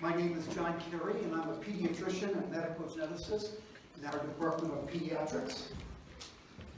My name is John Carey, and I'm a pediatrician and medical geneticist in our Department of Pediatrics.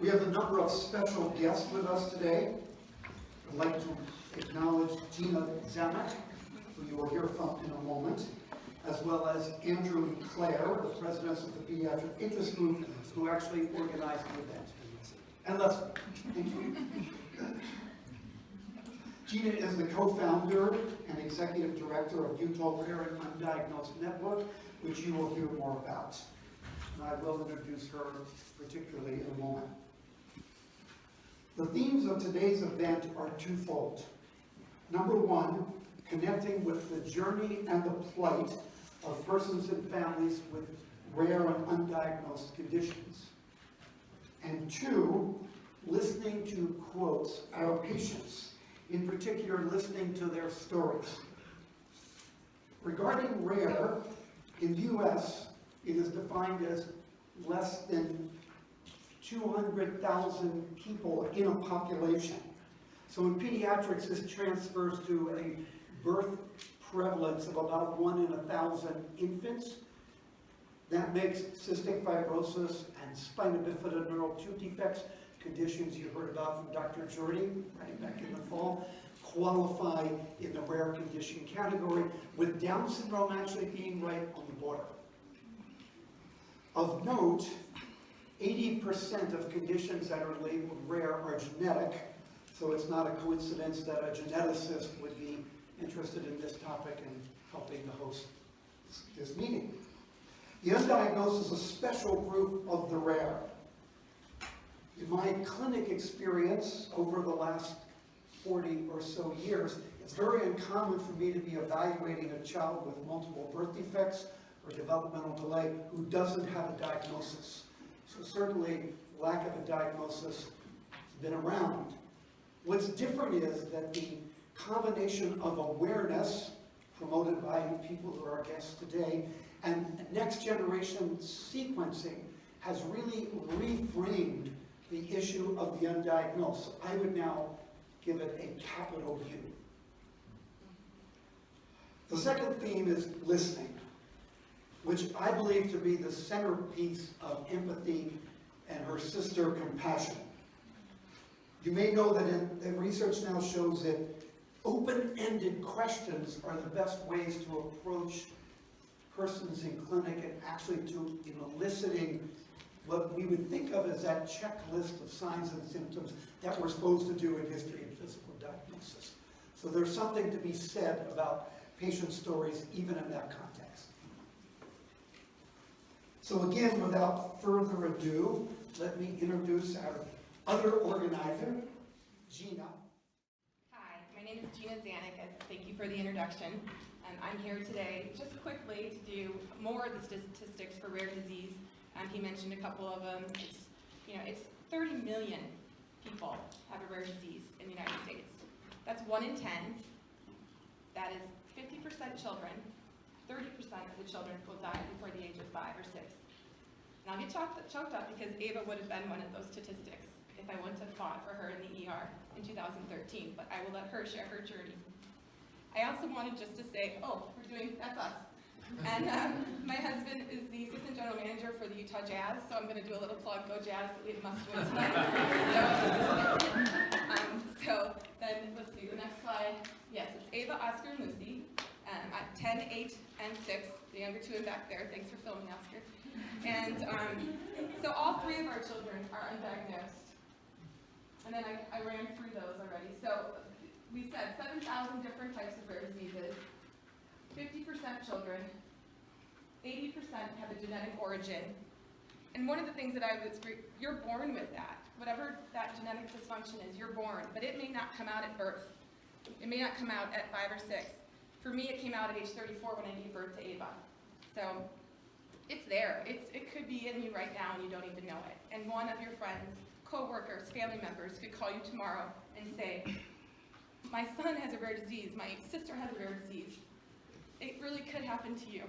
We have a number of special guests with us today. I'd like to acknowledge Gina Szajnuk, who you will hear from in a moment, as well as Andrew and Claire, the presidents of the Pediatric Interest Group, who actually organized the event. And Leslie. Thank you. Gina is the co-founder and executive director of Utah Rare and Undiagnosed Network, which you will hear more about. And I will introduce her particularly in a moment. The themes of today's event are twofold. Number one, connecting with the journey and the plight of persons and families with rare and undiagnosed conditions. And two, listening to, quotes, our patients, in particular listening to their stories. Regarding rare, in the U.S., it is defined as less than 200,000 people in a population. So in pediatrics, this transfers to a birth prevalence of about 1 in 1,000 infants. That makes cystic fibrosis and spina bifida neural tooth defects, conditions you heard about from Dr. Jordy right back in the fall, qualify in the rare condition category, with Down syndrome actually being right on the border. Of note, 80% of conditions that are labeled rare are genetic, so it's not a coincidence that a geneticist would be interested in this topic and helping to host this meeting. The undiagnosed is a special group of the rare. In my clinic experience over the last 40 or so years, it's very uncommon for me to be evaluating a child with multiple birth defects or developmental delay who doesn't have a diagnosis. So certainly, lack of a diagnosis has been around. What's different is that the combination of awareness promoted by people who are our guests today and next generation sequencing has really reframed the issue of the undiagnosed. I would now give it a capital U. The second theme is listening, which I believe to be the centerpiece of empathy and her sister compassion. You may know that the research now shows that open-ended questions are the best ways to approach persons in clinic and actually to eliciting what we would think of as that checklist of signs and symptoms that we're supposed to do in history and physical diagnosis. So there's something to be said about patient stories even in that context. So again, without further ado, let me introduce our other organizer, Gina. Hi, my name is Gina Szajnuk. Thank you for the introduction. I'm here today just quickly to do more of the statistics for rare disease. He mentioned a couple of them. It's 30 million people have a rare disease in the United States. That's 1 in 10. That is 50% children. 30% of the children will die before the age of 5 or 6. And I'll get choked up because Ava would have been one of those statistics if I wouldn't have fought for her in the ER in 2013, but I will let her share her journey. I also wanted just to say, that's us. And my husband is the assistant general manager for the Utah Jazz, so I'm going to do a little plug, go Jazz, we must win tonight. So then, let's see, the next slide. Yes, it's Ava, Oscar, and Lucy, at 10, 8, and 6, the younger two in back there. Thanks for filming, Oscar. And so all 3 of our children are undiagnosed. And then I ran through those already. So we said 7,000 different types of rare diseases, 50% children, 80% have a genetic origin. And one of the things that you're born with that. Whatever that genetic dysfunction is, you're born, but it may not come out at birth. It may not come out at 5 or 6. For me, it came out at age 34 when I gave birth to Ava. So it's there. It could be in you right now and you don't even know it. And one of your friends, co-workers, family members could call you tomorrow and say, my son has a rare disease, my sister has a rare disease. It really could happen to you.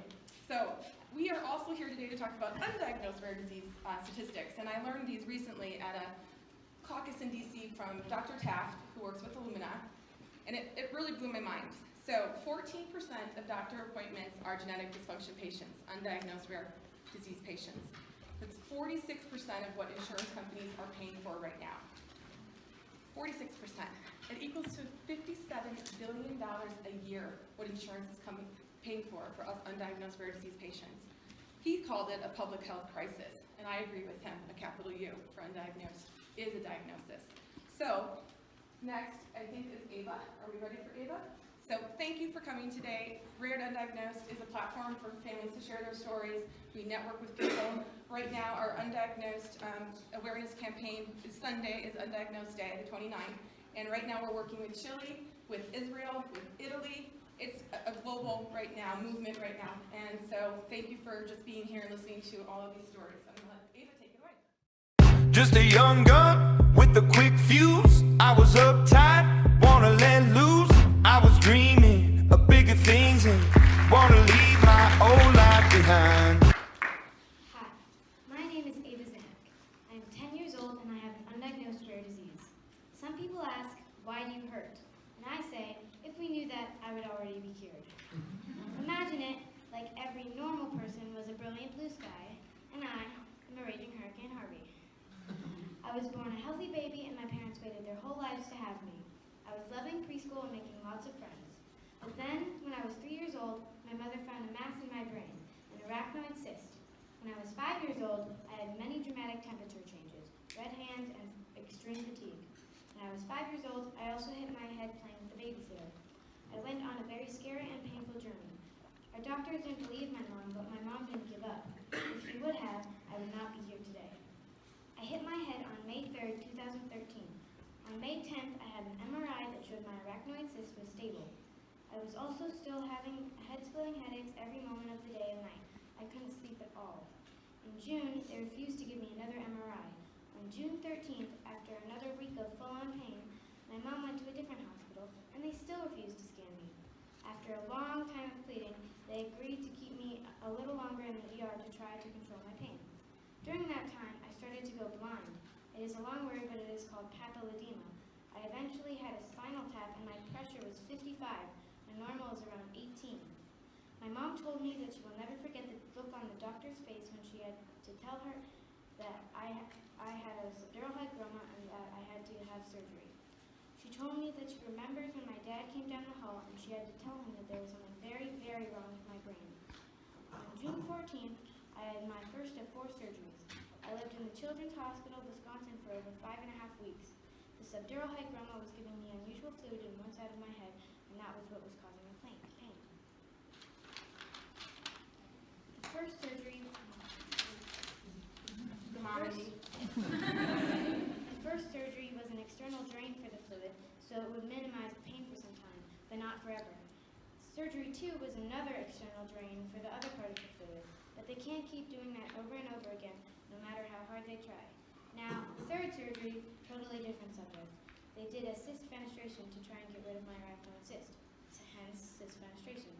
So we are also here today to talk about undiagnosed rare disease statistics, and I learned these recently at a caucus in DC from Dr. Taft, who works with Illumina, and it really blew my mind. So 14% of doctor appointments are genetic dysfunction patients, undiagnosed rare disease patients. That's 46% of what insurance companies are paying for right now. 46%. It equals to $57 billion a year what insurance is paying for us undiagnosed rare disease patients. He called it a public health crisis, and I agree with him. A capital U for undiagnosed is a diagnosis. So next, I think, is Ava. Are we ready for Ava? So thank you for coming today. Rare to Undiagnosed is a platform for families to share their stories. We network with people. Right now, our undiagnosed awareness campaign is Sunday, is Undiagnosed Day, the 29th. And right now, we're working with Chile, with Israel, with Italy. It's a global right now, movement right now. And so thank you for just being here and listening to all of these stories. I'm going to let Ava take it away. Just a young gun with a quick fuse. I was uptight, wanna let loose. I was dreaming of bigger things and wanna leave my old life behind. Hi, my name is Ava Szajnuk. I am 10 years old and I have an undiagnosed rare disease. Some people ask, why do you hurt? And I say, if we knew that, I would already be cured. Imagine it like every normal person was a brilliant blue sky, and I am a raging Hurricane Harvey. I was born a healthy baby and my parents waited their whole lives to have me. I was loving preschool and making lots of friends. But then, when I was 3 years old, my mother found a mass in my brain, an arachnoid cyst. When I was 5 years old, I had many dramatic temperature changes, red hands, and extreme fatigue. When I was 5 years old, I also hit my head playing with the babysitter. I went on a very scary and painful journey. Our doctors didn't believe my mom, but my mom didn't give up. If she would have, I would not be here today. I hit my head on May 3rd, 2013. On May 10th, I had an MRI that showed my arachnoid cyst was stable. I was also still having head-splitting headaches every moment of the day and night. I couldn't sleep at all. In June, they refused to give me another MRI. On June 13th, after another week of full-on pain, my mom went to a different hospital, and they still refused to scan me. After a long time of pleading, they agreed to keep me a little longer in the ER to try to control my pain. During that time, I started to go blind. It is a long word, but it is called papilledema. I eventually had a spinal tap, and my pressure was 55. My normal is around 18. My mom told me that she will never forget the look on the doctor's face when she had to tell her that I had a subdural hygroma and that I had to have surgery. She told me that she remembers when my dad came down the hall and she had to tell him that there was something very, very wrong with my brain. On June 14th, I had my first of 4 surgeries. I lived in the Children's Hospital, Wisconsin for over 5.5 weeks. The subdural hygroma was giving me unusual fluid in one side of my head, and that was what was causing the pain. The first surgery was an external drain for the fluid, so it would minimize the pain for some time, but not forever. Surgery 2 was another external drain for the other part of the fluid, but they can't keep doing that over and over again, no matter how hard they try. Now, the third surgery, totally different subject. They did a cyst fenestration to try and get rid of my arachnoid cyst, hence cyst fenestration.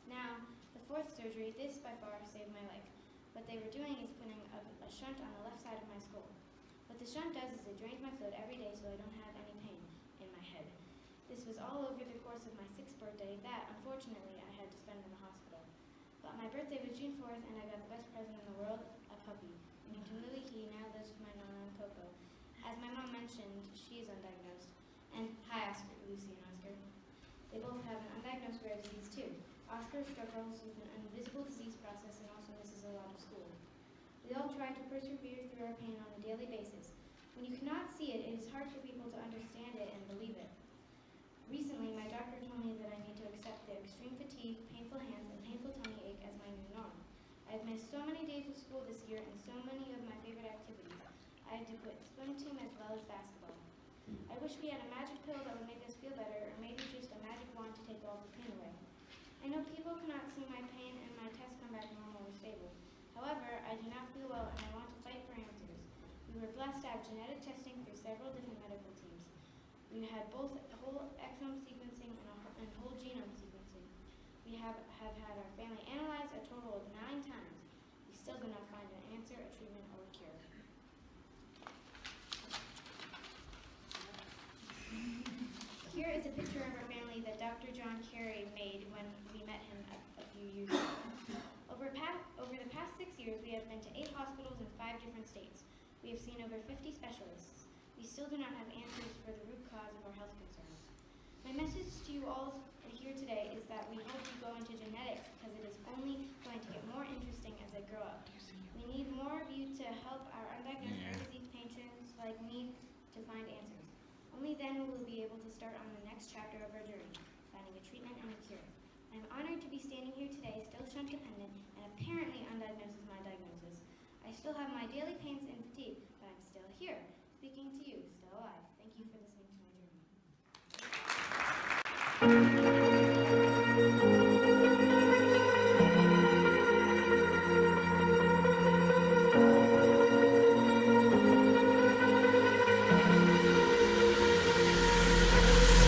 Now, the fourth surgery, this by far saved my life. What they were doing is putting a shunt on the left side of my skull. What the shunt does is it drains my fluid every day so I don't have any pain in my head. This was all over the course of my 6th birthday that, unfortunately, I had to spend in the hospital. But my birthday was June 4th and I got the best present in the world, a puppy. Named Louie, he now lives with my Nana and Coco. As my mom mentioned, she is undiagnosed. And hi, Oscar, Lucy and Oscar. They both have an undiagnosed rare disease too. Oscar struggles with an invisible disease process and also misses a lot of school. We all try to persevere through our pain on a daily basis. When you cannot see it, it is hard for people to understand it and believe it. Recently, my doctor told me that I need to accept the extreme fatigue, painful hands, and painful tummy ache as my new norm. I've missed so many days of school this year and so many of my favorite activities. I had to quit swim team as well as basketball. I wish we had a magic pill that would make us feel better, or maybe just a magic wand to take all the pain away. I know people cannot see my pain and my tests come back normal or stable. However, I do not feel well and I want to fight for answers. We were blessed to have genetic testing through several different medical teams. We had both whole exome sequencing and whole genome sequencing. We have had our family analyzed a total of 9 times. We still do not find an answer, a treatment, or a cure. Here is a picture of our family that Dr. John Carey made when we met him a few years ago. Over the past 6 years, we have been to 8 hospitals in 5 different states. We have seen over 50 specialists. We still do not have answers for the root cause of our health concerns. My message to you all here today is that we hope you go into genetics because it is only going to get more interesting as I grow up. We need more of you to help our undiagnosed rare disease patients like me to find answers. Only then will we be able to start on the next chapter of our journey, finding a treatment and a cure. I am honored to be standing here today, still shunt dependent, and apparently undiagnosed is my diagnosis. I still have my daily pains and fatigue, but I'm still here, speaking to you, still alive.